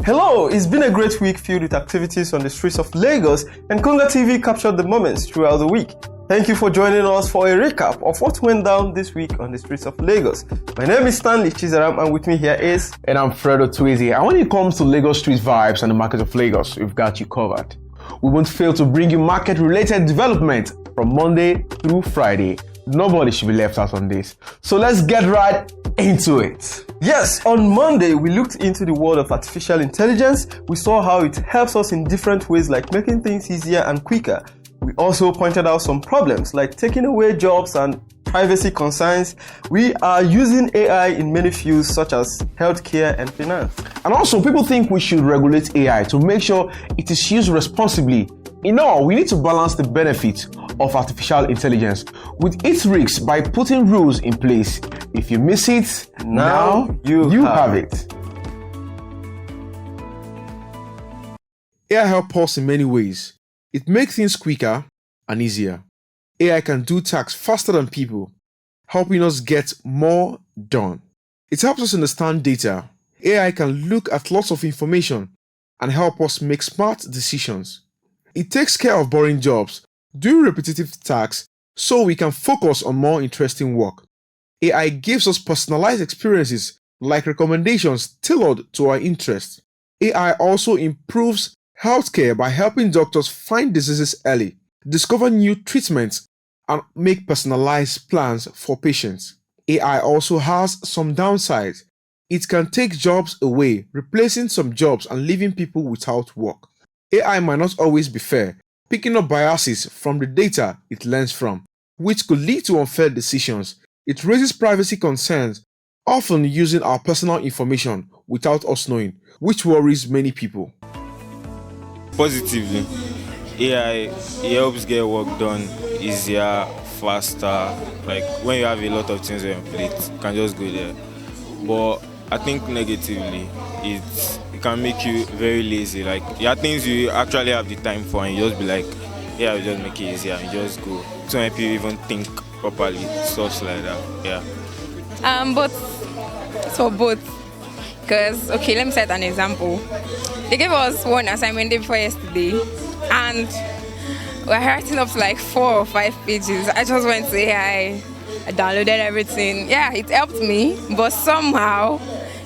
Hello, it's been a great week filled with activities on the streets of Lagos, and KongaTV captured the moments throughout the week. Thank you for joining us for a recap of what went down this week on the streets of Lagos. My name is Stanley Chizaram, and with me here is... And I'm Fredo Twizy. And when it comes to Lagos street vibes and the market of Lagos, we've got you covered. We won't fail to bring you market-related development from Monday through Friday. Nobody should be left out on this. So let's get right into it. Yes, on Monday, we looked into the world of artificial intelligence. We saw how it helps us in different ways, like making things easier and quicker. We also pointed out some problems like taking away jobs and privacy concerns. We are using AI in many fields such as healthcare and finance. And also, people think we should regulate AI to make sure it is used responsibly. In all, we need to balance the benefits of artificial intelligence with its risks by putting rules in place. If you miss it, now you have it. AI helps us in many ways. It makes things quicker and easier. AI can do tasks faster than people, helping us get more done. It helps us understand data. AI can look at lots of information and help us make smart decisions. It takes care of boring jobs, doing repetitive tasks, so we can focus on more interesting work. AI gives us personalized experiences like recommendations tailored to our interests. AI also improves healthcare by helping doctors find diseases early, discover new treatments, and make personalized plans for patients. AI also has some downsides. It can take jobs away, replacing some jobs and leaving people without work. AI might not always be fair, picking up biases from the data it learns from, which could lead to unfair decisions. It raises privacy concerns, often using our personal information without us knowing, which worries many people. Positively, AI helps get work done easier, faster. Like when you have a lot of things on your plate, you can just go there. But I think negatively, it can make you very lazy. Like there are things you actually have the time for, and you just be like, yeah, I'll just make it easier and just go. So many people even think properly, stuff like that. Yeah. Both. Because, okay, let me set an example. They gave us one assignment day before yesterday, and we're writing up to like 4 or 5 pages. I just went to AI, I downloaded everything. Yeah, it helped me, but somehow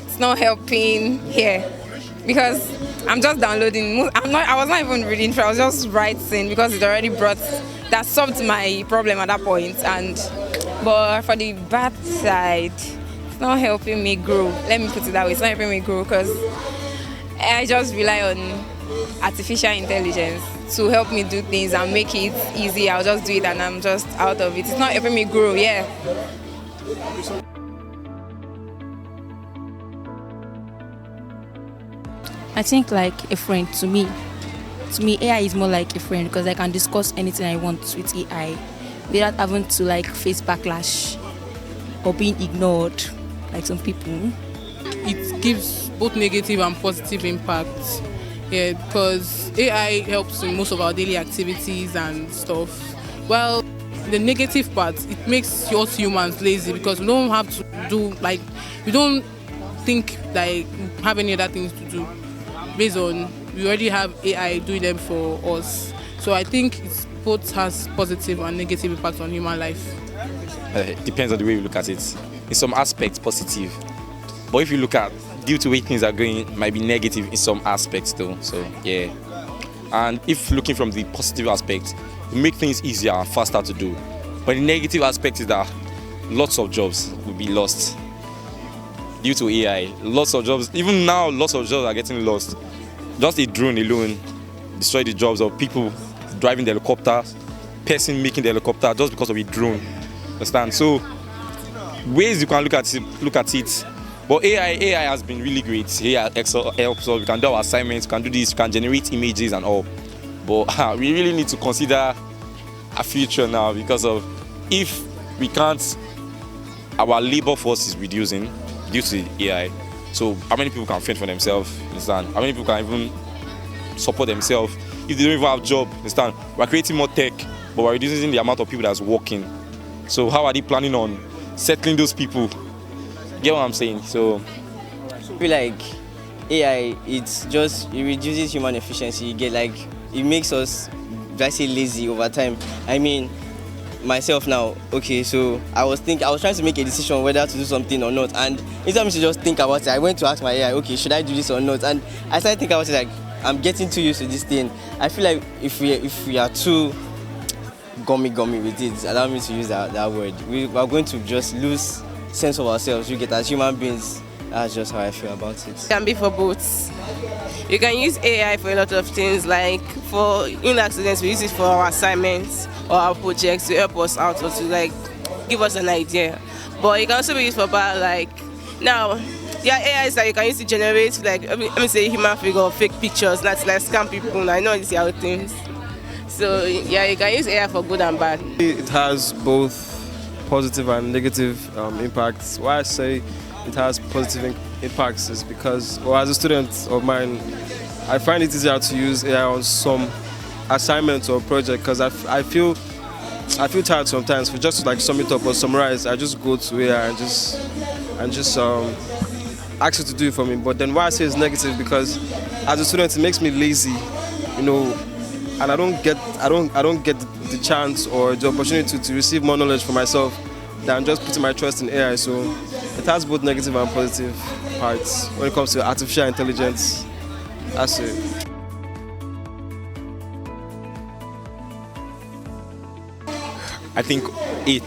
it's not helping here because I'm just downloading. I was not even reading through. I was just writing because it already that solved my problem at that point. But for the bad side, it's not helping me grow. Let me put it that way. It's not helping me grow because I just rely on artificial intelligence to help me do things and make it easy. I'll just do it and I'm just out of it. It's not helping me grow, yeah. I think like a friend to me. To me, AI is more like a friend because I can discuss anything I want with AI without having to like face backlash or being ignored like some people. It gives both negative and positive impacts. Yeah, because AI helps in most of our daily activities and stuff. Well, the negative part, it makes us humans lazy because we don't have to do we don't think like we have any other things to do based on we already have AI doing them for us. So I think it both has positive and negative impact on human life. It depends on the way you look at it. In some aspects, positive. But if you look at due to the way things are going, it might be negative in some aspects though. So yeah. And if looking from the positive aspect, it make things easier and faster to do. But the negative aspect is that lots of jobs will be lost due to AI. Lots of jobs, even now, lots of jobs are getting lost. Just a drone alone destroy the jobs of people driving the helicopter, person making the helicopter just because of a drone. Understand? So ways you can look at it. But AI has been really great. AI helps us. We can do our assignments, we can do this, we can generate images and all. But we really need to consider a future now because of if we can't, our labor force is reducing due to AI. So how many people can fend for themselves? Understand? How many people can even support themselves if they don't even have a job? Understand? We're creating more tech, but we're reducing the amount of people that's working. So how are they planning on settling those people? Get what I'm saying? So I feel like AI, it reduces human efficiency. You get like, it makes us, let's say, lazy over time. I mean, myself now, okay, so I was trying to make a decision whether to do something or not, and instead of me to just think about it, I went to ask my AI, okay, should I do this or not? And I started thinking about it, like, I'm getting too used to this thing. I feel like if we are too gummy with it, allow me to use that word, we are going to just lose sense of ourselves. You get, as human beings. That's just how I feel about it. It can be for both. You can use AI for a lot of things, like for students, we use it for our assignments or our projects to help us out or to like give us an idea. But it can also be used for bad, like now there are AIs that you can use to generate, like let me say, human figure or fake pictures, that's like scam people. I know it's how things. So yeah, you can use AI for good and bad. It has both positive and negative impacts. Why I say it has positive impacts is because, well, as a student of mine, I find it easier to use AI on some assignments or project because I feel tired sometimes. For just to like sum it up or summarize, I just go to AI and just ask it to do it for me. But then why I say it's negative, because as a student it makes me lazy, and I don't get the chance or the opportunity to receive more knowledge for myself than just putting my trust in AI. So it has both negative and positive parts when it comes to artificial intelligence. That's it. I think eight,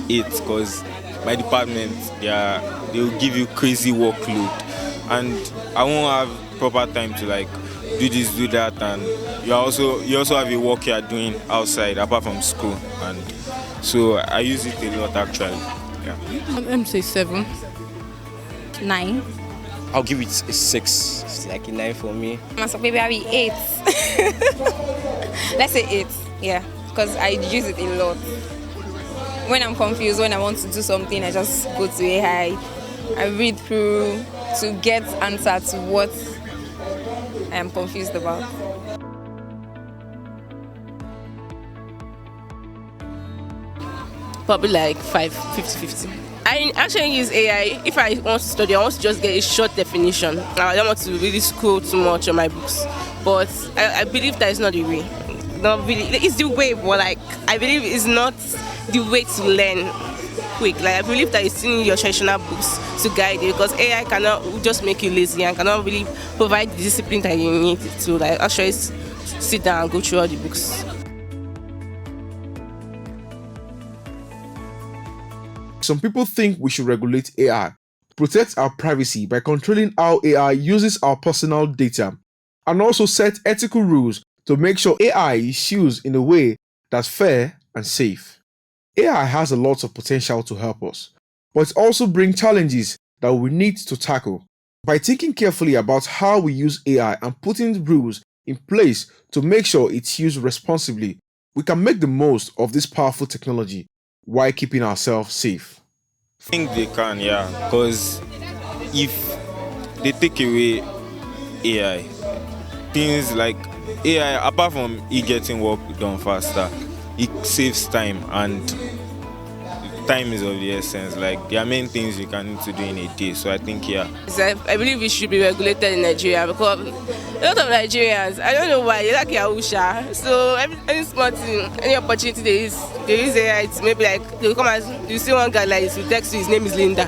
because my department, they will give you crazy workload, and I won't have proper time to like do this, do that, and you also have a work you are doing outside apart from school, and so I use it a lot actually. Yeah. Let me say 7. 9. I'll give it a 6. It's like a 9 for me. So maybe I'll be 8. Let's say 8, yeah, because I use it a lot. When I'm confused, when I want to do something, I just go to AI. I read through to get answer to what I am confused about. Probably like 5, 50-50. I actually use AI if I want to study. I want to just get a short definition. I don't want to really scroll too much on my books. But I believe that is not the way. Not really. It's the way, but like I believe it's not the way to learn quick. Like I believe that it's in your traditional books to guide you, because AI cannot just make you lazy and cannot really provide the discipline that you need to like actually sit down and go through all the books. Some people think we should regulate AI, protect our privacy by controlling how AI uses our personal data, and also set ethical rules to make sure AI is used in a way that's fair and safe. AI has a lot of potential to help us, but it also brings challenges that we need to tackle. By thinking carefully about how we use AI and putting rules in place to make sure it's used responsibly, we can make the most of this powerful technology while keeping ourselves safe. I think they can, yeah, because if they take away AI, things like AI, apart from it getting work done faster, it saves time, and time is of the essence. Like, there are many things you can need to do in a day, so I think, yeah. I believe it should be regulated in Nigeria, because a lot of Nigerians, I don't know why, they like Yahusha. So any small thing, any opportunity they use AI to maybe like, they will come and you see one guy like this, you text you, his name is Linda.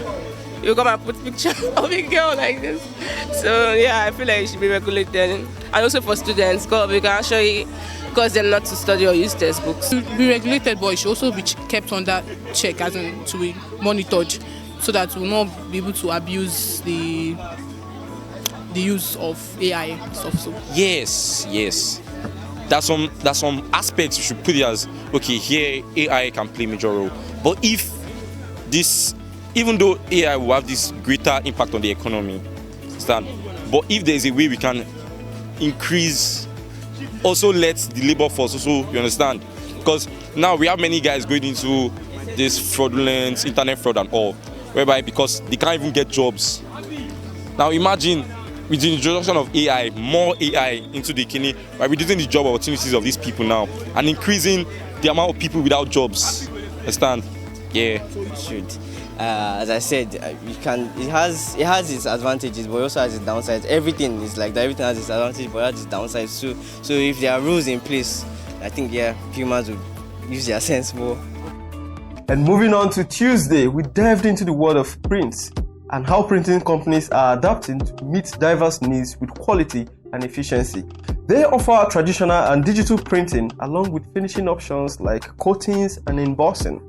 You come and put picture of a girl like this. So yeah, I feel like it should be regulated. And also for students, because we can actually cause them not to study or use textbooks. Be regulated, but it should also be kept under check, as in to be monitored, so that we will not be able to abuse the use of AI and stuff. So Yes. There's some aspects you should put it as, okay, here AI can play a major role. But if this, even though AI will have this greater impact on the economy, understand? But if there's a way we can increase, also let the labor force also, you understand? Because now we have many guys going into this fraudulent internet fraud and all, whereby because they can't even get jobs. Now imagine with the introduction of AI, more AI into the economy, by reducing the job opportunities of these people now and increasing the amount of people without jobs. Understand? Yeah. It should. As I said, it has its advantages, but it also has its downsides. Everything is like that. Everything has its advantages, but it has its downsides too. So if there are rules in place, I think humans would use their sense more. And moving on to Tuesday, we dived into the world of prints and how printing companies are adapting to meet diverse needs with quality and efficiency. They offer traditional and digital printing along with finishing options like coatings and embossing.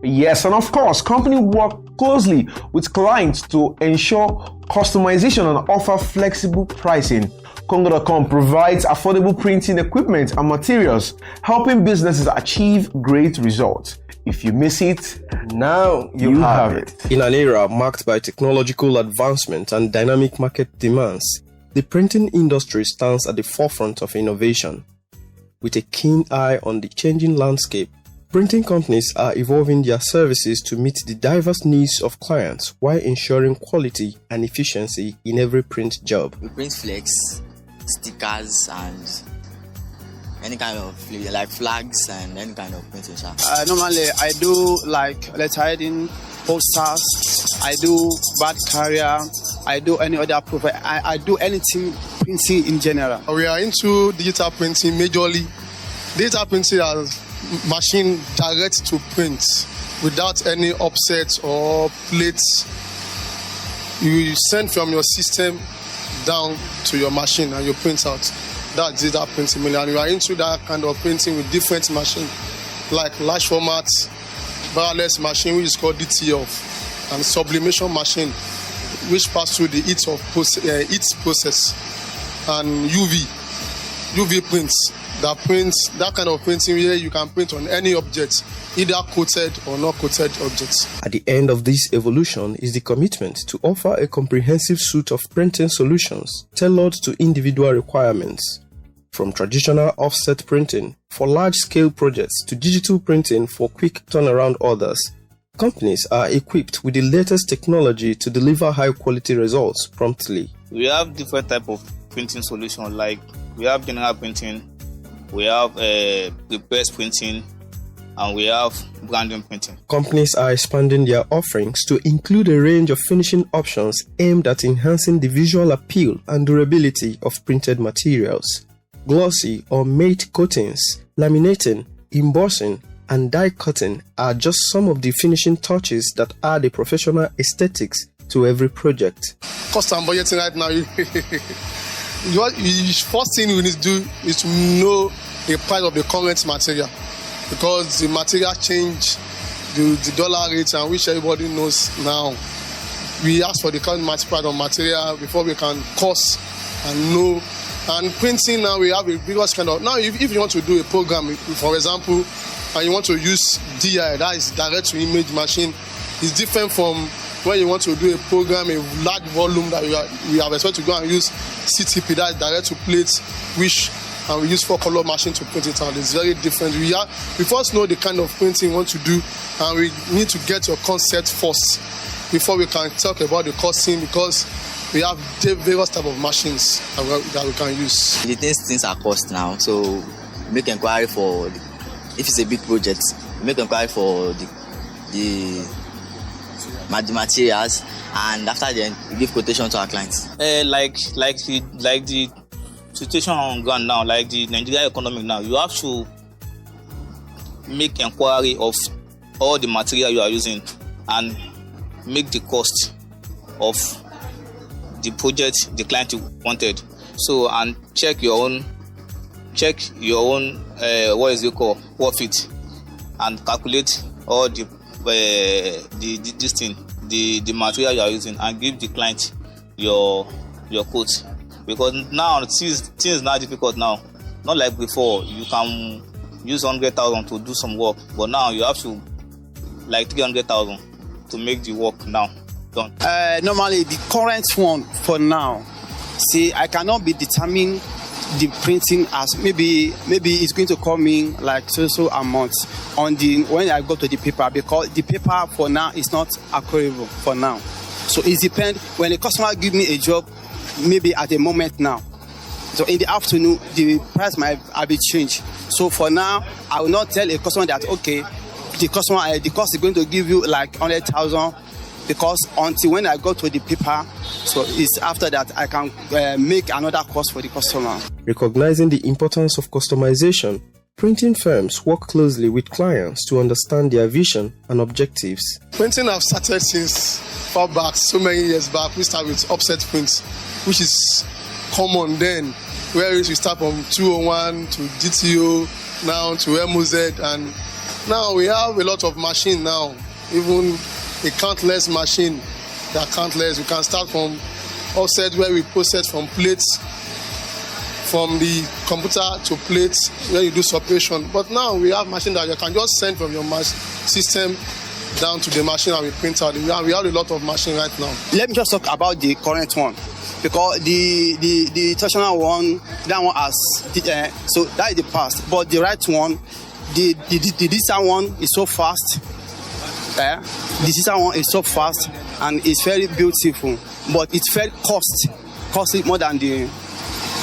Yes, and of course, companies work closely with clients to ensure customization and offer flexible pricing. Konga.com provides affordable printing equipment and materials, helping businesses achieve great results. If you miss it, now you have it. In an era marked by technological advancement and dynamic market demands, the printing industry stands at the forefront of innovation. With a keen eye on the changing landscape, printing companies are evolving their services to meet the diverse needs of clients while ensuring quality and efficiency in every print job. We print flex, stickers, and any kind of like flags and any kind of printing. Normally, I do like letter-heading, posters, I do bad carrier, I do any other profile, I do anything printing in general. We are into digital printing majorly. Digital printing as machine direct to print without any offsets or plates. You send from your system down to your machine and you print out. That's digital printing. And we are into that kind of printing with different machines like large format, barrelless machine, which is called DTF, and sublimation machine, which pass through the heat process, and UV prints. That kind of printing where you can print on any object, either coated or not coated objects. At the end of this evolution is the commitment to offer a comprehensive suite of printing solutions tailored to individual requirements. From traditional offset printing for large-scale projects to digital printing for quick turnaround orders, companies are equipped with the latest technology to deliver high-quality results promptly. We have different types of printing solutions, like we have general printing, we have press printing, and we have branding printing. Companies are expanding their offerings to include a range of finishing options aimed at enhancing the visual appeal and durability of printed materials. Glossy or matte coatings, laminating, embossing, and die cutting are just some of the finishing touches that add a professional aesthetics to every project. Cost and budgeting right now, the first thing we need to do is to know the price of the current material, because the material change, the dollar rate, and which everybody knows now. We ask for the current price of material before we can cost and know. And printing now, we have a biggest kind of, now if you want to do a program, for example, and you want to use DI, that is direct to image machine, it's different from when you want to do a program, a large volume that we are expected to go and use CTP, that is direct to plate, which and we use 4-color machine to print it out. It's very different. We first know the kind of printing we want to do, and we need to get your concept first before we can talk about the costing, because we have various type of machines that we can use. The things are cost now, so make inquiry for if it's a big project. Make inquiry for the materials, and after then we give quotation to our clients. Like the situation on ground now, like the Nigerian economy now, you have to make inquiry of all the material you are using and make the cost of the project the client wanted. So, and check your own what is it called, profit, and calculate all the material you are using, and give the client your quote. Because now things now difficult now. Not like before, you can use 100,000 to do some work, but now you have to like 300,000 to make the work now done. Normally the current one for now, see, I cannot be determining the printing as maybe it's going to come in like so amount on when I go to the paper, because the paper for now is not acquirable for now. So it depends when the customer give me a job, maybe at the moment now. So in the afternoon, the price might be changed. So for now, I will not tell a customer that, okay, the customer, the cost is going to give you like 100,000, because until when I go to the paper, so it's after that I can make another cost for the customer. Recognizing the importance of customization, printing firms work closely with clients to understand their vision and objectives. Printing have started since far back, so many years back. We start with offset prints, which is common then, whereas we start from 201 to DTO, now to MOZ, and now we have a lot of machine now, even a countless machine that countless. We can start from offset, where we process from plates, from the computer to plates, where you do separation. But now we have machine that you can just send from your system down to the machine and we print out. We have a lot of machine right now. Let me just talk about the current one, because the traditional one, that one has so that is the past. But the right one, the digital one is so fast. The digital one is so fast and it's very beautiful, but it's very costly more than the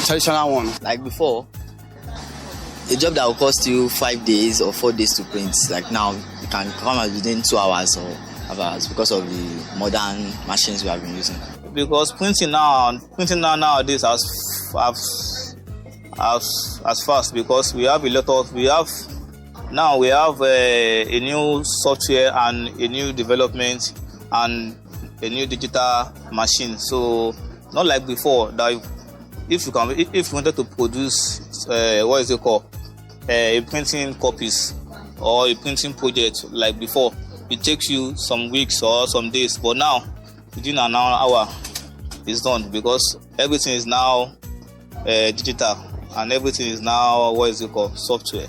traditional one. Like before, a job that will cost you 5 days or 4 days to print, like now you can come out within 2 hours or hours because of the modern machines we have been using. Because printing nowadays as fast, because we have a new software and a new development and a new digital machine. So not like before that if you wanted to produce a printing copies or a printing project like before, it takes you some weeks or some days, but now within an hour it's done, because everything is now digital and everything is now software,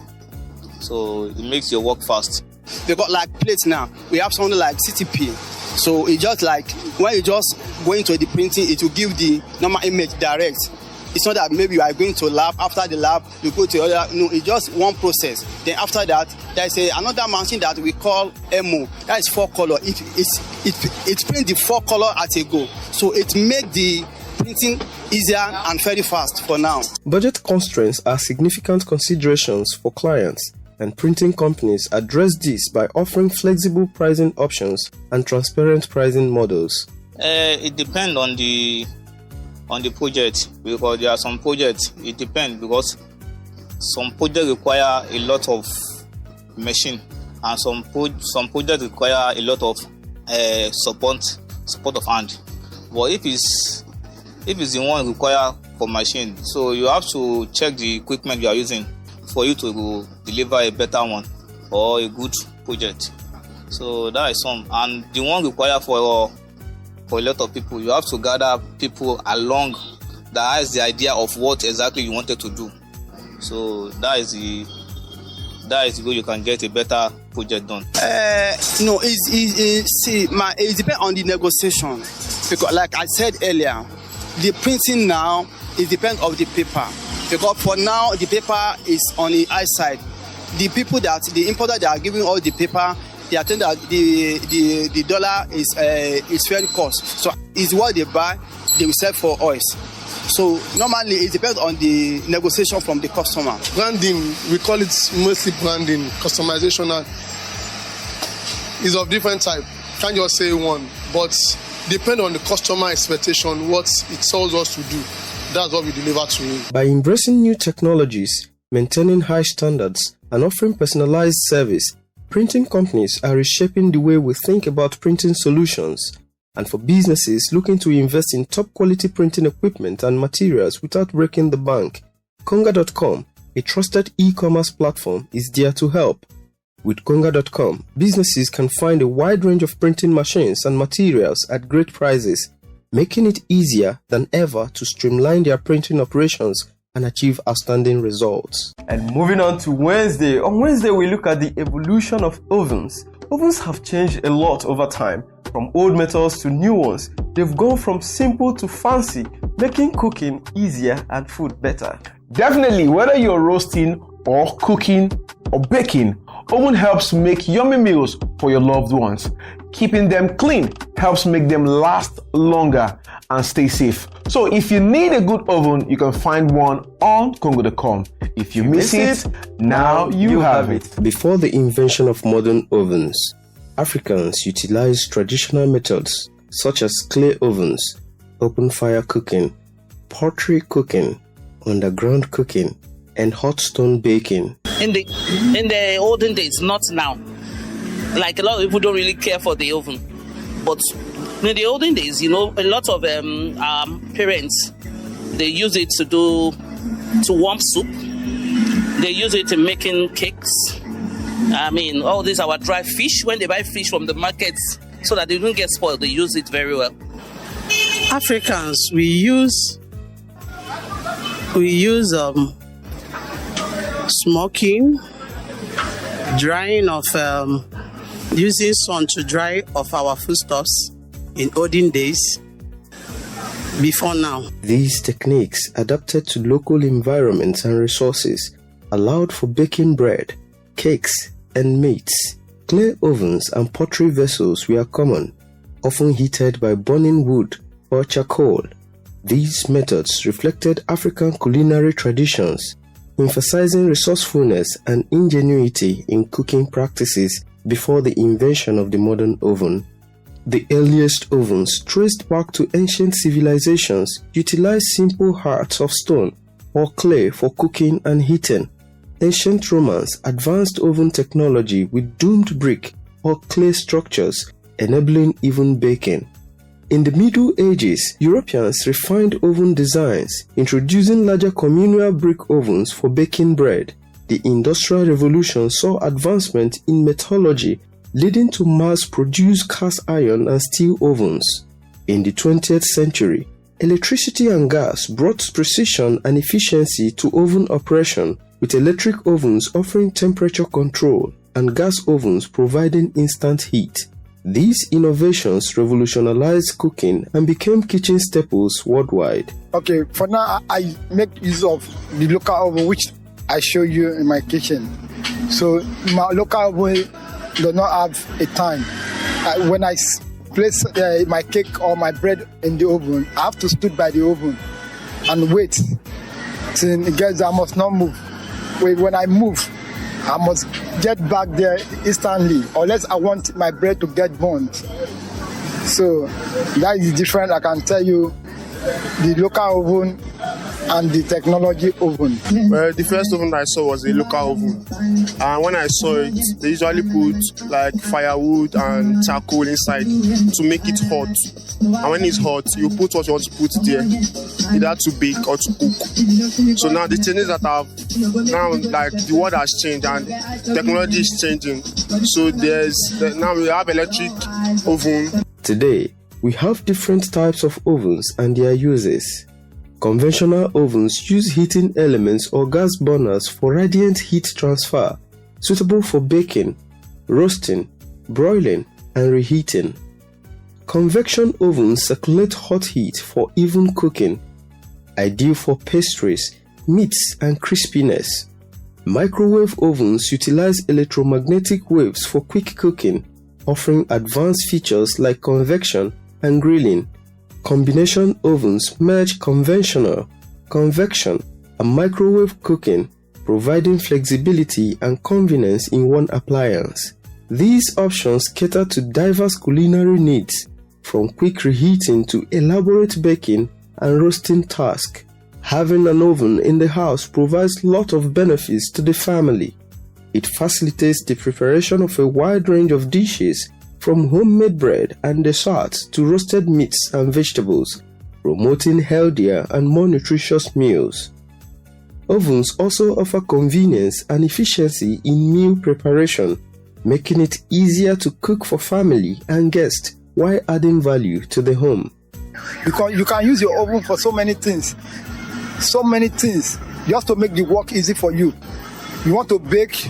so it makes your work fast. They got like plates now. We have something like CTP, so it's just like when you just go into the printing, it will give the normal image direct. It's not that maybe you are going to lab, after the lab you go to other. No, it's just one process. Then after that, there's another machine that we call MO. That is 4 color. It prints the 4 color at a go. So it makes the printing easier and very fast for now. Budget constraints are significant considerations for clients, and printing companies address this by offering flexible pricing options and transparent pricing models. It depends on the project, because there are some projects, it depends, because some projects require a lot of machine and some projects require a lot of support of hand. But if it's the one require for machine, so you have to check the equipment you are using for you to deliver a better one or a good project. So that is some, and the one require for a lot of people, you have to gather people along that has the idea of what exactly you wanted to do. So that is the way you can get a better project done. No, it depends on the negotiation, because like I said earlier, the printing now it depends on the paper, because for now the paper is on the high side. The people the importer, they are giving all the paper. They are telling that the dollar is very cost. So it's what they buy, they will sell for us. So normally it depends on the negotiation from the customer. Branding, we call it mostly branding, customization, and is of different type. Can't just say one, but depend on the customer expectation, what it tells us to do. That's what we deliver to him. By embracing new technologies, maintaining high standards, and offering personalized service, printing companies are reshaping the way we think about printing solutions. And for businesses looking to invest in top quality printing equipment and materials without breaking the bank, Konga.com, a trusted e-commerce platform, is there to help. With Konga.com, businesses can find a wide range of printing machines and materials at great prices, making it easier than ever to streamline their printing operations and achieve outstanding results. And moving on to Wednesday. On Wednesday, we look at the evolution of ovens. Ovens have changed a lot over time, from old methods to new ones. They've gone from simple to fancy, making cooking easier and food better. Definitely, whether you're roasting or cooking or baking, oven helps make yummy meals for your loved ones. keeping them clean helps make them last longer and stay safe. So if you need a good oven, you can find one on Konga.com. If you miss it, now you have it. Before the invention of modern ovens, Africans utilized traditional methods such as clay ovens, open fire cooking, pottery cooking, underground cooking, and hot stone baking. In the olden days, not now. Like a lot of people don't really care for the oven, but in the olden days, a lot of parents, they use it to warm soup. They use it in making cakes. All these our dry fish. When they buy fish from the markets, so that they don't get spoiled, they use it very well. Africans, we use smoking, drying of using sun to dry of our foodstuffs in olden days before now. These techniques, adapted to local environments and resources, allowed for baking bread, cakes, and meats. Clay ovens and pottery vessels were common, often heated by burning wood or charcoal. These methods reflected African culinary traditions, emphasizing resourcefulness and ingenuity in cooking practices before the invention of the modern oven. The earliest ovens, traced back to ancient civilizations, utilized simple hearths of stone or clay for cooking and heating. Ancient Romans advanced oven technology with domed brick or clay structures, enabling even baking. In the Middle Ages, Europeans refined oven designs, introducing larger communal brick ovens for baking bread. The Industrial Revolution saw advancement in metallurgy, leading to mass-produced cast iron and steel ovens. In the 20th century, electricity and gas brought precision and efficiency to oven operation, with electric ovens offering temperature control and gas ovens providing instant heat. These innovations revolutionized cooking and became kitchen staples worldwide. Okay, for now I make use of the local oven which I show you in my kitchen. So my local oven does not have a time. When I place my cake or my bread in the oven, I have to stand by the oven and wait till it gets. I must not move. When I move, I must get back there instantly, unless I want my bread to get burnt. So that is different. I can tell you the local oven and the technology oven. Well, the first oven I saw was a local oven, and when I saw it, they usually put like firewood and charcoal inside to make it hot. And when it's hot, you put what you want to put there, either to bake or to cook. So now the changes that have now, like the world has changed and technology is changing. So now we have electric oven. Today, we have different types of ovens and their uses. Conventional ovens use heating elements or gas burners for radiant heat transfer, suitable for baking, roasting, broiling, and reheating. Convection ovens circulate hot heat for even cooking, ideal for pastries, meats, and crispiness. Microwave ovens utilize electromagnetic waves for quick cooking, offering advanced features like convection and grilling. Combination ovens merge conventional, convection, and microwave cooking, providing flexibility and convenience in one appliance. These options cater to diverse culinary needs, from quick reheating to elaborate baking and roasting tasks. Having an oven in the house provides a lot of benefits to the family. It facilitates the preparation of a wide range of dishes, from homemade bread and desserts to roasted meats and vegetables, promoting healthier and more nutritious meals. Ovens also offer convenience and efficiency in meal preparation, making it easier to cook for family and guests while adding value to the home. Because you can use your oven for so many things, just to make the work easy for you. You want to bake,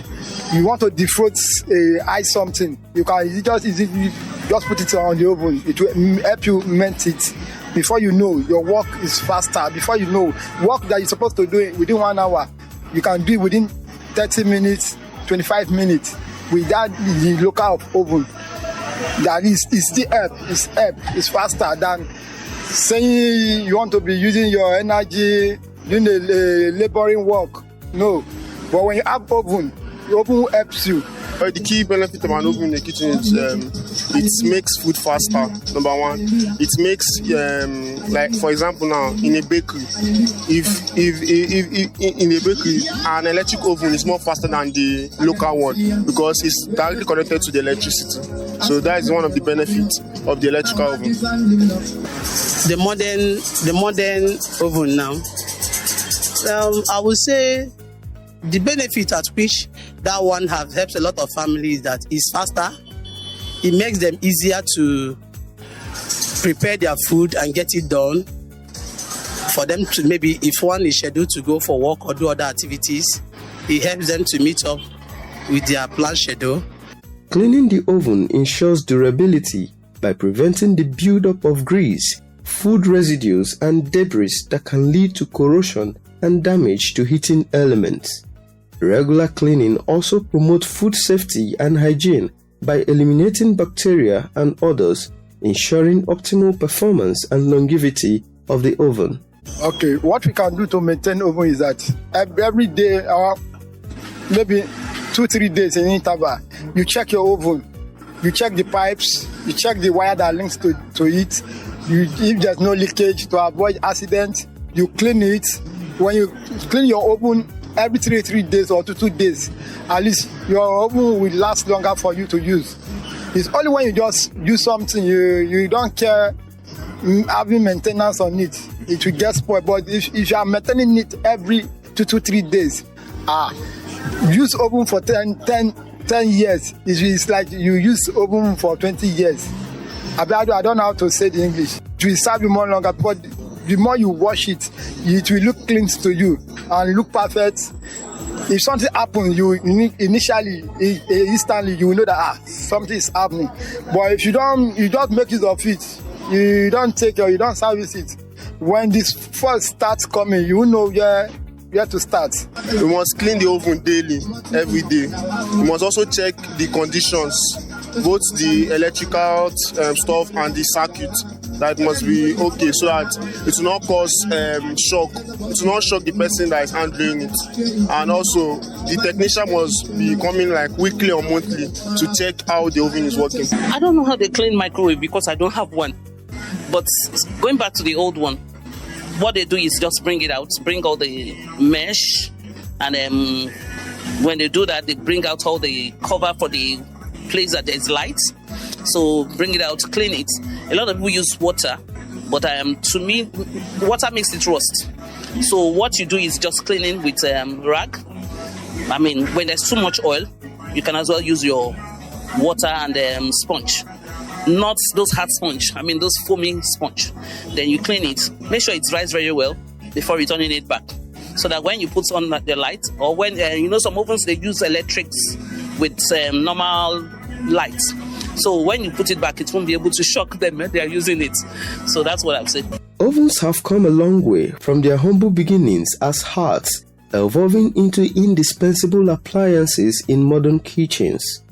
you want to defrost ice something, you can just put it on the oven. It will help you melt it. Before you know, your work is faster. Before you know, work that you're supposed to do within 1 hour, you can do it within 30 minutes, 25 minutes without the local oven. that is still it's faster than saying you want to be using your energy doing the laboring work. No, but when you have oven, the oven helps you. The key benefit of an oven in the kitchen is it makes food faster. Number one, it makes like for example now in a bakery, if in a bakery an electric oven is more faster than the local one because it's directly connected to the electricity. So that is one of the benefits of the electrical oven. The modern oven now, I would say the benefit at which that one helps a lot of families that is faster. It makes them easier to prepare their food and get it done. For them to maybe if one is scheduled to go for work or do other activities, it helps them to meet up with their planned schedule. Cleaning the oven ensures durability by preventing the buildup of grease, food residues, and debris that can lead to corrosion and damage to heating elements. Regular cleaning also promotes food safety and hygiene by eliminating bacteria and odors, ensuring optimal performance and longevity of the oven. Okay, what we can do to maintain oven is that every day, or maybe 2-3 days in interval, you check your oven, you check the pipes, you check the wire that links to it. If there's no leakage, to avoid accident, you clean it. When you clean your oven every 3 days or 2 days, at least your oven will last longer for you to use. It's only when you just use something, you don't care having maintenance on it, it will get spoiled. But if you are maintaining it every 2 to 3 days, use oven for 10 years. It's like you use oven for 20 years. I don't know how to say the English. It will serve you more longer, but the more you wash it, it will look clean to you and look perfect. If something happens, you instantly you will know that something is happening. But if you don't make use of it, you don't take care, you don't service it. When this first starts coming, you will know where to start. You must clean the oven daily, every day. You must also check the conditions, both the electrical stuff and the circuit. That must be okay so that it will not cause shock. It will not shock the person that is handling it. And also, the technician must be coming like weekly or monthly to check how the oven is working. I don't know how they clean microwave because I don't have one. But going back to the old one, what they do is just bring it out, bring all the mesh, and when they do that, they bring out all the cover for the place that there's light. So bring it out, clean it. A lot of people use water, but to me, water makes it rust. So what you do is just cleaning with rag. I mean, when there's too much oil, you can as well use your water and sponge. Not those hard sponge, I mean those foaming sponge. Then you clean it. Make sure it dries very well before returning it back. So that when you put on the light, or when, some ovens, they use electrics with normal light. So when you put it back, it won't be able to shock them when they are using it. So that's what I've said. Ovens have come a long way from their humble beginnings as hearths, evolving into indispensable appliances in modern kitchens.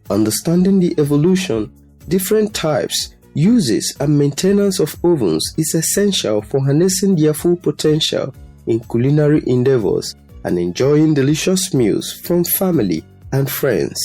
Understanding the evolution, different types, uses, and maintenance of ovens is essential for harnessing their full potential in culinary endeavors and enjoying delicious meals from family and friends.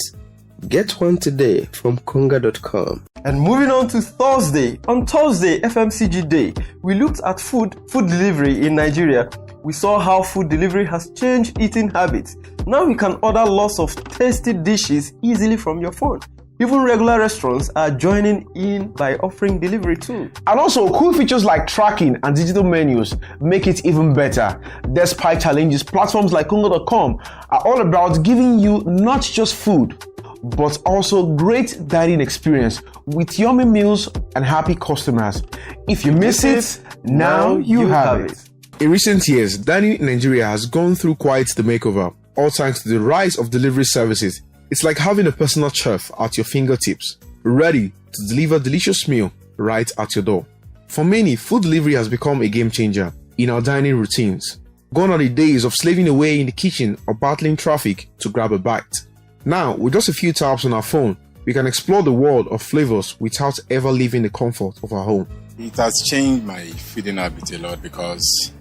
Get one today from Konga.com. And moving on to Thursday. On Thursday, FMCG Day, we looked at food delivery in Nigeria. We saw how food delivery has changed eating habits. Now you can order lots of tasty dishes easily from your phone. Even regular restaurants are joining in by offering delivery too. And also, cool features like tracking and digital menus make it even better. Despite challenges, platforms like Konga.com are all about giving you not just food, but also great dining experience with yummy meals and happy customers. If you miss it, now you have it. In recent years, dining in Nigeria has gone through quite the makeover, all thanks to the rise of delivery services. It's like having a personal chef at your fingertips, ready to deliver a delicious meal right at your door. For many, food delivery has become a game changer in our dining routines. Gone are the days of slaving away in the kitchen or battling traffic to grab a bite. Now, with just a few taps on our phone, we can explore the world of flavors without ever leaving the comfort of our home. It has changed my feeding habit a lot because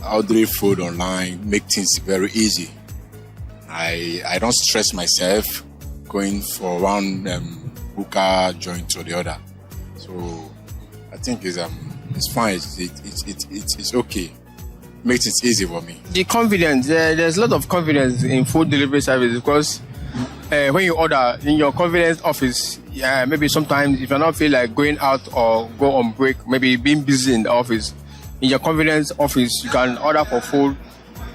ordering food online make things very easy. I don't stress myself going for one booker joint to the other. So I think it's fine. It's okay. Makes it easy for me. The confidence, there's a lot of confidence in food delivery service because when you order in your convenience office, maybe sometimes if you're not feel like going out or go on break, maybe being busy in the office, in your convenience office, you can order for food.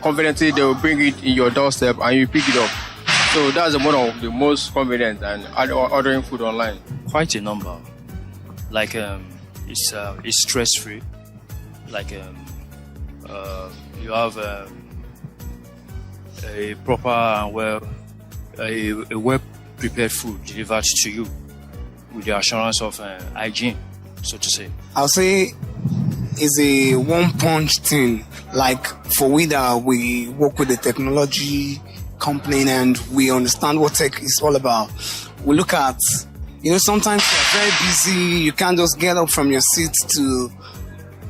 Confidently, they will bring it in your doorstep and you pick it up. So that's one of the most convenient and ordering food online. Quite a number. Like it's stress-free. Like you have a proper and well-prepared food delivered to you with the assurance of hygiene, so to say. I'll say it's a one-punch thing. Like for we that we work with the technology company and we understand what tech is all about. We look at, sometimes you're very busy, you can't just get up from your seat to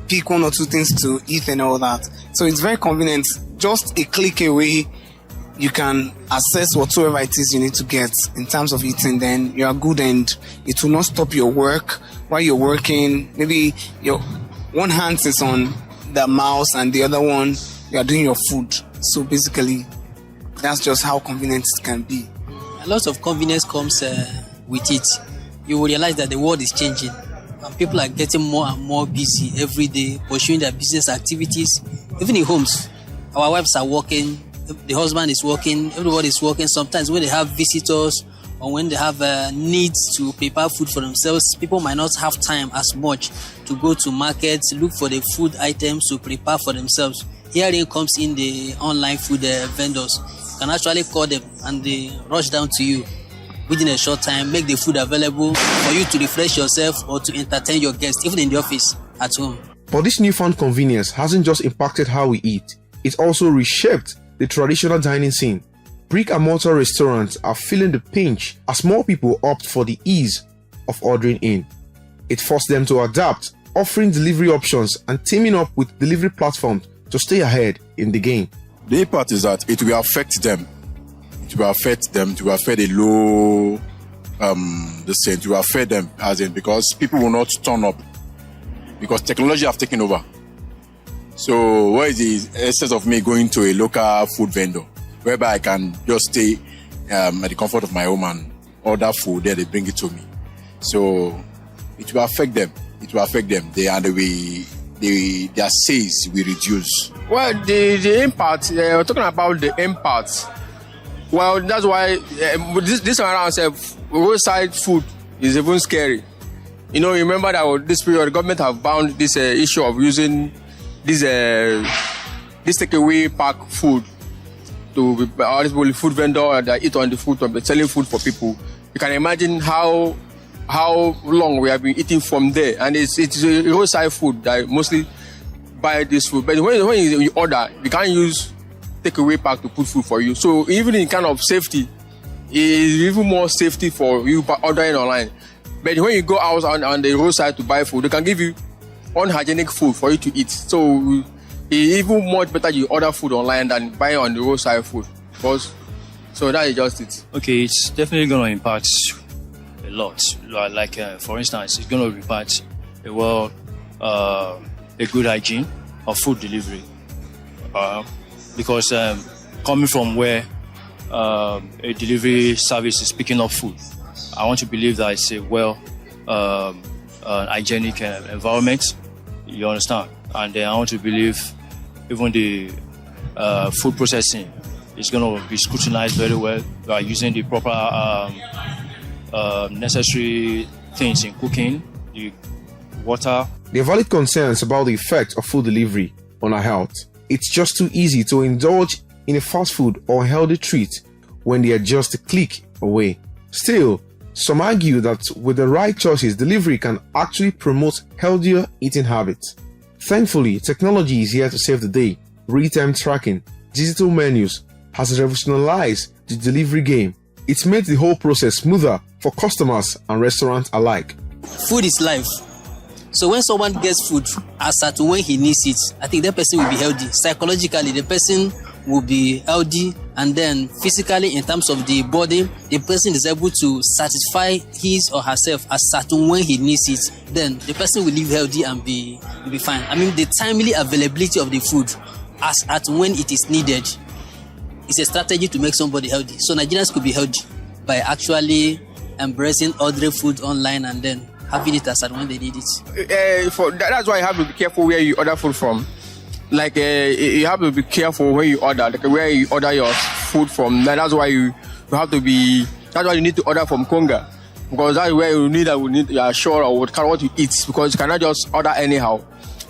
pick one or two things to eat and all that. So it's very convenient. Just a click away, you can access whatsoever it is you need to get in terms of eating. Then you are good and it will not stop your work while you're working. Maybe your one hand is on the mouse and the other one you are doing your food. So basically, that's just how convenient it can be. A lot of convenience comes with it. You will realize that the world is changing and people are getting more and more busy every day, pursuing their business activities. Even in homes, our wives are working, the husband is working, everybody is working. Sometimes when they have visitors or when they have needs to prepare food for themselves, people might not have time as much to go to markets, look for the food items to prepare for themselves. Herein comes in the online food vendors. You can actually call them and they rush down to you within a short time, make the food available for you to refresh yourself or to entertain your guests, even in the office, at home. But this newfound convenience hasn't just impacted how we eat, it also reshaped the traditional dining scene. Brick and mortar restaurants are feeling the pinch as more people opt for the ease of ordering in. It forced them to adapt, offering delivery options and teaming up with delivery platforms to stay ahead in the game. The impact is that it will affect them. It will affect them. It will affect a low, it will affect them as in because people will not turn up because technology have taken over. So what is the essence of me going to a local food vendor whereby I can just stay at the comfort of my home and order food there, they bring it to me. So it will affect them. It will affect them. Their sales will reduce. Well, the impact, we're talking about the impact. Well, that's why this around roadside food is even scary. Remember that this period, the government have bound this issue of using this takeaway pack food to all food vendor that eat on the food, selling food for people. You can imagine how long we have been eating from there, and it's a roadside food that mostly buy this food. But when you order, you can't use takeaway pack to put food for you. So even in kind of safety, it is even more safety for you by ordering online. But when you go out on the roadside to buy food, they can give you unhygienic food for you to eat. So it's even much better you order food online than buy on the roadside food. So that is just it. Okay, it's definitely going to impact a lot. Like for instance, it's going to impact a good hygiene of food delivery. Because coming from where a delivery service is picking up food, I want to believe that it's a hygienic environment. You understand? And then I want to believe even the food processing is going to be scrutinized very well by using the proper necessary things in cooking, the water. There are valid concerns about the effect of food delivery on our health. It's just too easy to indulge in a fast food or healthy treat when they are just a click away. Still, some argue that with the right choices, delivery can actually promote healthier eating habits. Thankfully, technology is here to save the day. Real-time tracking, digital menus has revolutionized the delivery game. It made the whole process smoother for customers and restaurants alike. Food is life. So when someone gets food as at when he needs it, I think that person will be healthy. Psychologically, the person will be healthy, and then physically, in terms of the body, the person is able to satisfy his or herself as at when he needs it. Then the person will live healthy and be fine. I mean, the timely availability of the food as at when it is needed is a strategy to make somebody healthy. So Nigerians could be healthy by actually embracing ordering food online and then having it as at when they need it. That's why you have to be careful where you order food from. Like you have to be careful where you order, like where you order your food from. That's why you have to be. That's why you need to order from Konga, because that's where you are sure of what you eat, because you cannot just order anyhow.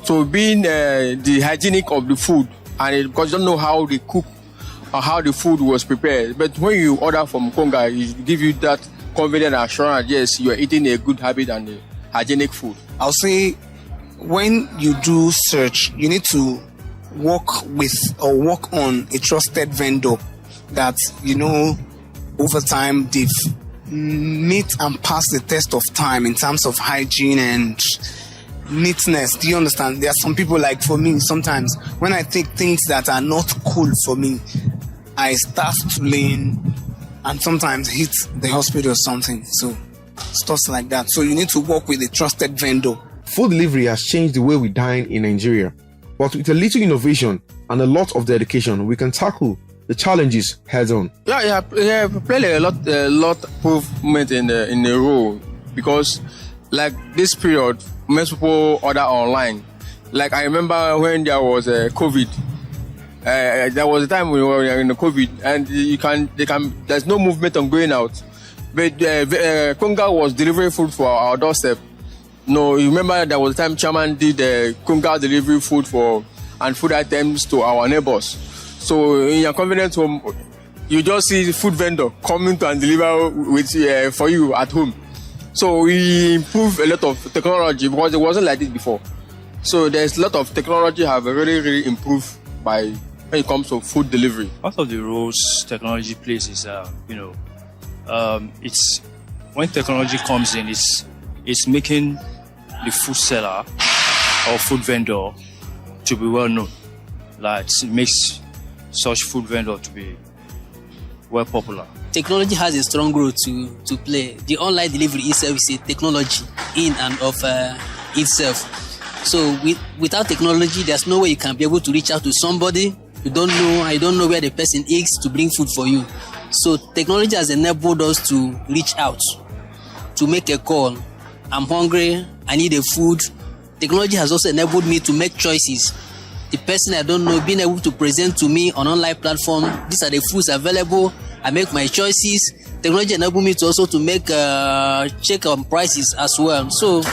So being the hygienic of the food, and because you don't know how they cook or how the food was prepared. But when you order from Konga, it give you that confident assurance, yes, you are eating a good habit and a hygienic food. I'll say when you do search, you need to work with or work on a trusted vendor that, you know, over time they've meet and pass the test of time in terms of hygiene and neatness. Do you understand? There are some people, like for me, sometimes when I take things that are not cool for me, I start to lean and sometimes hit the hospital or something. So stuff like that. So you need to work with a trusted vendor. Food delivery has changed the way we dine in Nigeria, but with a little innovation and a lot of dedication, we can tackle the challenges head on. Yeah, played a lot improvement in the role, because like this period, most people order online. Like I remember when there was COVID. There was a time when we were in the COVID, and there's no movement on going out. But Konga was delivering food for our doorstep. No, you remember there was a time Chairman did Konga delivery food and food items to our neighbors. So in your convenience home, you just see the food vendor coming to and deliver with for you at home. So we improved a lot of technology, because it wasn't like this before. So there's a lot of technology have really, really improved when it comes to food delivery. Part of the roles technology plays is, it's when technology comes in, it's making the food seller or food vendor to be well known. Like it makes such food vendor to be well popular. Technology has a strong role to play. The online delivery itself is a technology in and of itself. So without technology, there's no way you can be able to reach out to somebody you don't know where the person is to bring food for you. So technology has enabled us to reach out, to make a call. I'm hungry, I need a food. Technology has also enabled me to make choices. The person I don't know being able to present to me on online platform, these are the foods available. I make my choices. Technology enabled me to also to make check on prices as well. So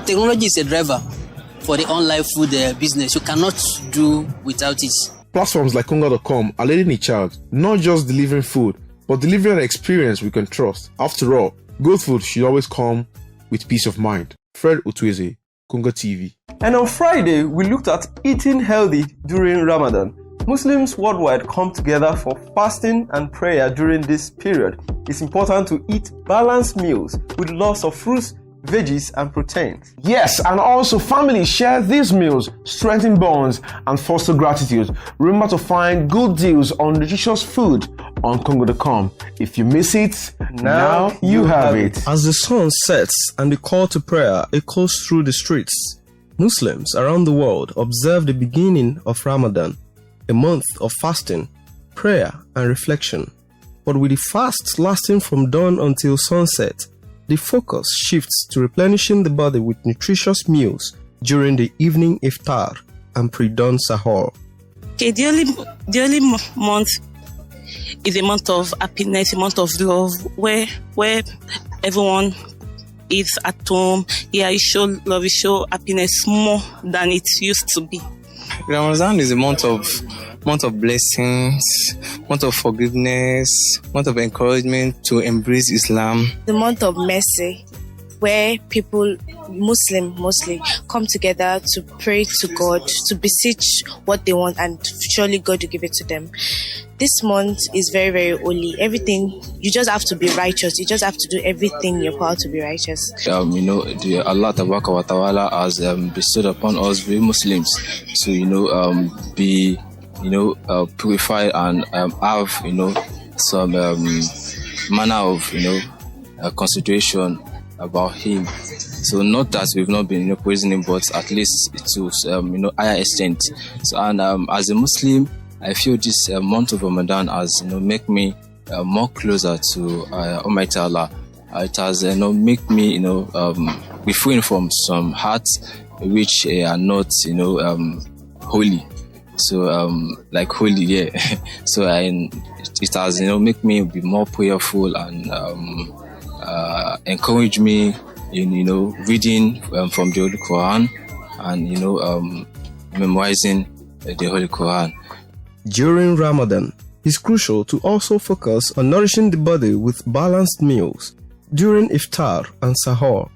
technology is a driver for the online food business. You cannot do without it. Platforms like Konga.com are leading the charge, not just delivering food, but delivering an experience we can trust. After all, good food should always come with peace of mind. Fred Utweze, KongaTV. And on Friday, we looked at eating healthy during Ramadan. Muslims worldwide come together for fasting and prayer during this period. It's important to eat balanced meals with lots of fruits, veggies, and proteins. Yes, and also families share these meals, strengthen bonds, and foster gratitude. Remember to find good deals on nutritious food on Konga.com. If you miss it, now you have it. As the sun sets and the call to prayer echoes through the streets, Muslims around the world observe the beginning of Ramadan, a month of fasting, prayer, and reflection. But with the fast lasting from dawn until sunset, the focus shifts to replenishing the body with nutritious meals during the evening iftar and pre-dawn sahur. Okay, the early month is a month of happiness, a month of love, where everyone is at home. Yeah, you show love, you show happiness more than it used to be. Ramadan is a month of blessings, month of forgiveness, month of encouragement to embrace Islam. The month of mercy, where people, Muslim mostly, come together to pray to God, to beseech what they want, and surely God will give it to them. This month is very, very holy. Everything, you just have to be righteous. You just have to do everything in your power to be righteous. Allah Tabaraka wa Ta'ala has bestowed upon us, we Muslims, to, be, purified and have, some manner of, consideration about him. So not that we've not been praising him, but at least to higher extent. So and as a Muslim, I feel this month of Ramadan has make me more closer to Almighty Allah. It has make me refrain from some hearts which are not holy. So like holy, yeah. So it has make me be more prayerful and encourage me in reading from the Holy Quran and memorizing the Holy Quran. During Ramadan, it's crucial to also focus on nourishing the body with balanced meals during iftar and sahur.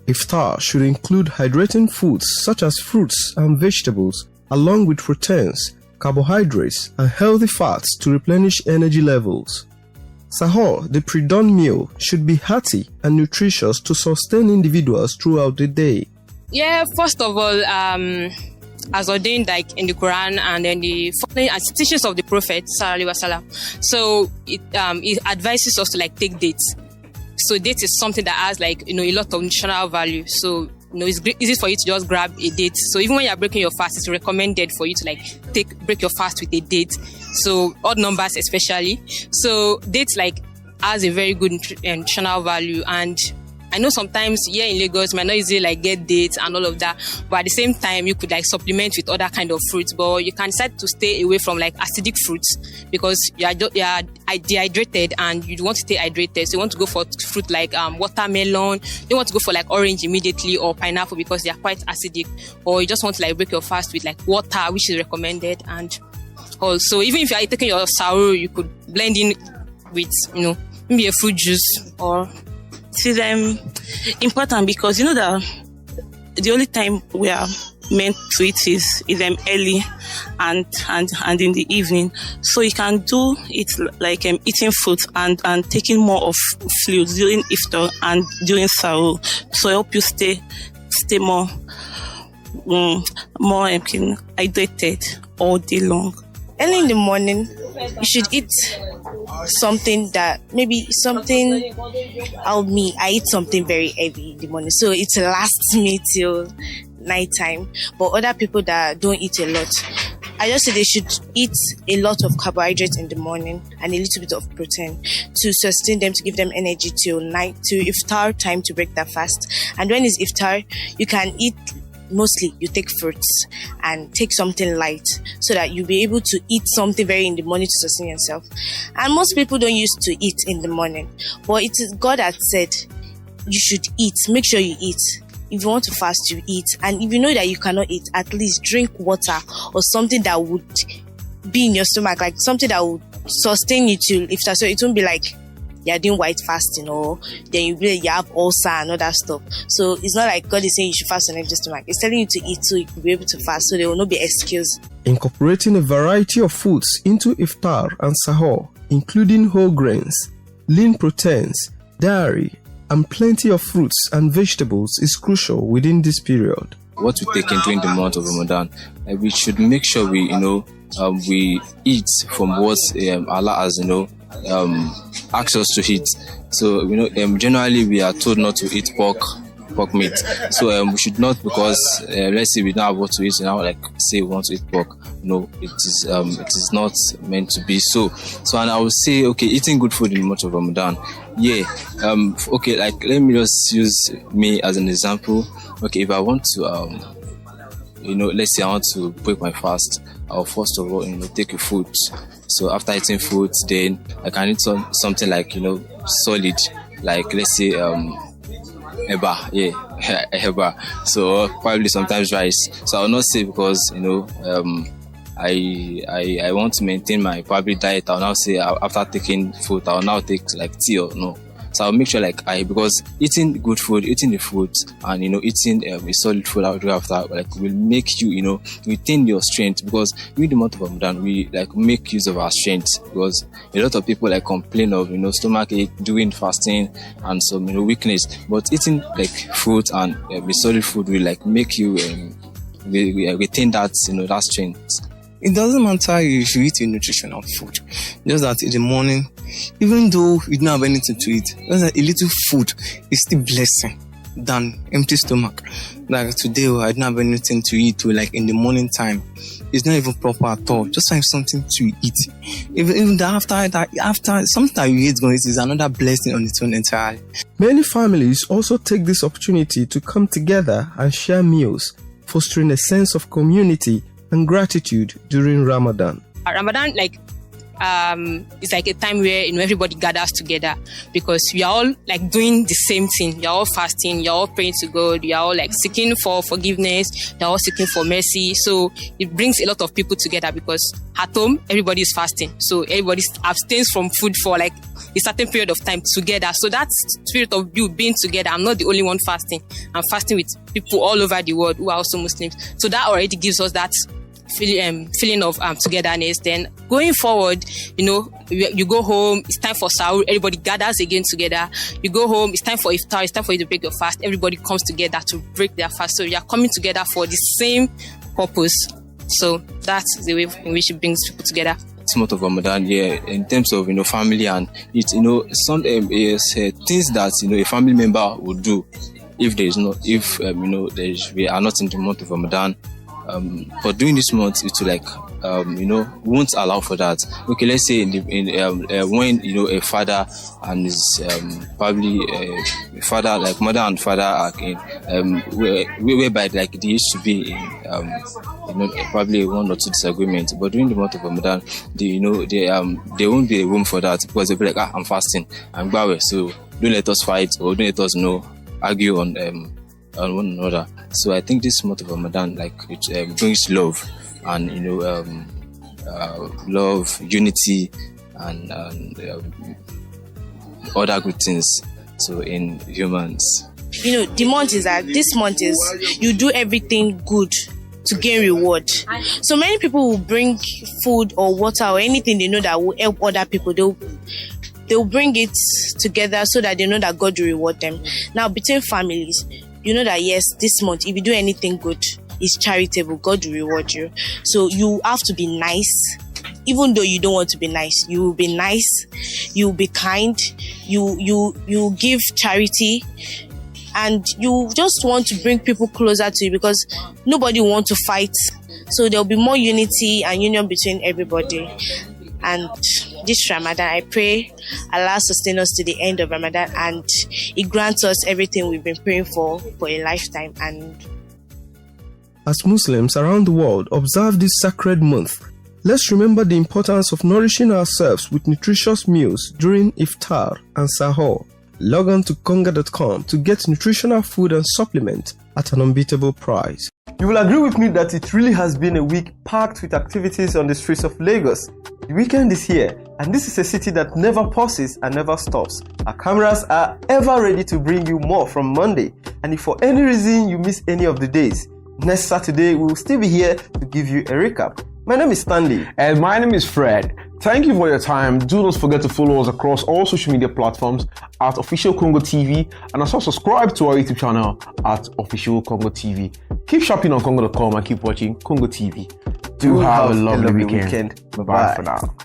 Iftar should include hydrating foods such as fruits and vegetables, along with proteins, carbohydrates, and healthy fats to replenish energy levels. Sahur, the pre-dawn meal, should be hearty and nutritious to sustain individuals throughout the day. Yeah, first of all, as ordained like in the Quran and then the following as teachings of the Prophet Sallallahu Alaihi Wasallam. So it advises us to like take dates. So dates is something that has like a lot of nutritional value. So it's easy for you to just grab a date. So even when you're breaking your fast, it's recommended for you to like break your fast with a date. So odd numbers especially. So dates like has a very good nutritional value. And I know sometimes here in Lagos might not easily like get dates and all of that, but at the same time you could like supplement with other kind of fruits. But you can decide to stay away from like acidic fruits because you are dehydrated and you want to stay hydrated. So you want to go for fruit like watermelon. You want to go for like orange immediately or pineapple because they are quite acidic. Or you just want to like break your fast with like water, which is recommended. And also even if you are taking your sahur, you could blend in with maybe a fruit juice or. See them important because that the only time we are meant to eat is early and in the evening. So you can do it like eating fruit and taking more of fluid during iftar and during sahur. So help you stay more hydrated all day long. Early in the morning, you should eat something that maybe something I eat something very heavy in the morning, so it lasts me till nighttime. But other people that don't eat a lot, I just say they should eat a lot of carbohydrates in the morning and a little bit of protein to sustain them, to give them energy till night, to iftar time to break that fast. And when it's iftar, you can eat. Mostly you take fruits and take something light so that you'll be able to eat something very in the morning to sustain yourself. And most people don't used to eat in the morning, but it is God that said you should eat. Make sure you eat. If you want to fast, you eat. And if you know that you cannot eat, at least drink water or something that would be in your stomach, like something that would sustain you till iftar. So it won't be like you're doing white fasting or then you have ulcer and all that stuff. So it's not like God is saying you should fast on empty stomach. It's telling you to eat so you can be able to fast, so there will not be excuse. Incorporating a variety of foods into iftar and sahur, including whole grains, lean proteins, dairy, and plenty of fruits and vegetables is crucial within this period. What we take in during the month of Ramadan, we should make sure we eat from what Allah has asked us to eat. So generally we are told not to eat pork meat. So we should not, because let's say we don't have what to eat, now like say we want to eat pork. No, it is not meant to be so. So and I would say, okay, eating good food in the month of Ramadan. Yeah. Okay, like let me just use me as an example. Okay, if I want to let's say I want to break my fast, I'll first of all take a fruit. So after eating fruit, then I can eat something like solid, like let's say eba, eba. So probably sometimes rice. So I'll not say because I want to maintain my probably diet. I'll now say after taking food, I'll now take like tea or no. So I'll make sure because eating good food, eating the fruits, and eating a solid food after will make you retain your strength, because during the month of Ramadan we make use of our strength, because a lot of people complain of stomach ache during fasting and some weakness, but eating fruit and solid food will make you retain that that strength. It doesn't matter if you eat a nutritional food, just that in the morning, even though you don't have anything to eat, just that a little food is still blessing than empty stomach. Like today, I didn't have anything to eat, in the morning time, it's not even proper at all. Just have something to eat. Even after something that you eat is another blessing on its own entirely. Many families also take this opportunity to come together and share meals, fostering a sense of community and gratitude during Ramadan. Ramadan, it's like a time where everybody gathers together, because we are all doing the same thing. You're all fasting, you're all praying to God, you're all seeking for forgiveness, you're all seeking for mercy. So it brings a lot of people together, because at home everybody is fasting, so everybody abstains from food for a certain period of time together. So that spirit of you being together, I'm not the only one fasting, I'm fasting with people all over the world who are also Muslims. So that already gives us that feeling of togetherness. Then going forward, you go home, it's time for sahur, everybody gathers again together. You go home, it's time for iftar, it's time for you to break your fast. Everybody comes together to break their fast, so you are coming together for the same purpose. So that's the way in which it brings people together. This month of Ramadan, in terms of family and some things that a family member would do if we are not in the month of Ramadan. But during this month, it's won't allow for that. Okay, let's say when a father and his probably father, mother and father are in whereby they used to be in probably one or two disagreements. But during the month of Ramadan, there won't be a room for that, because they'll be I'm fasting, I'm Bawe, so don't let us fight, or don't let us argue on one another. So I think this month of Ramadan, it brings love and love, unity, and other good things. So in humans, the month is that this month is you do everything good to gain reward. So many people will bring food or water or anything they know that will help other people. They'll bring it together so that they know that God will reward them. Now, between families, you know that yes, this month, if you do anything good, it's charitable, God will reward you. So you have to be nice. Even though you don't want to be nice, you will be nice, you will be kind, you give charity, and you just want to bring people closer to you, because nobody wants to fight. So there'll be more unity and union between everybody. And this Ramadan, I pray Allah sustain us to the end of Ramadan, and He grants us everything we've been praying for a lifetime. And as Muslims around the world observe this sacred month, let's remember the importance of nourishing ourselves with nutritious meals during iftar and sahur. Log on to Konga.com to get nutritional food and supplement at an unbeatable price. You will agree with me that it really has been a week packed with activities on the streets of Lagos. The weekend is here, and this is a city that never pauses and never stops. Our cameras are ever ready to bring you more from Monday, and if for any reason you miss any of the days, next Saturday we will still be here to give you a recap. My name is Stanley. And my name is Fred. Thank you for your time. Do not forget to follow us across all social media platforms at Official KongaTV, and also subscribe to our YouTube channel at Official KongaTV. Keep shopping on Konga.com and keep watching KongaTV. Do have a lovely weekend. Bye-bye for now.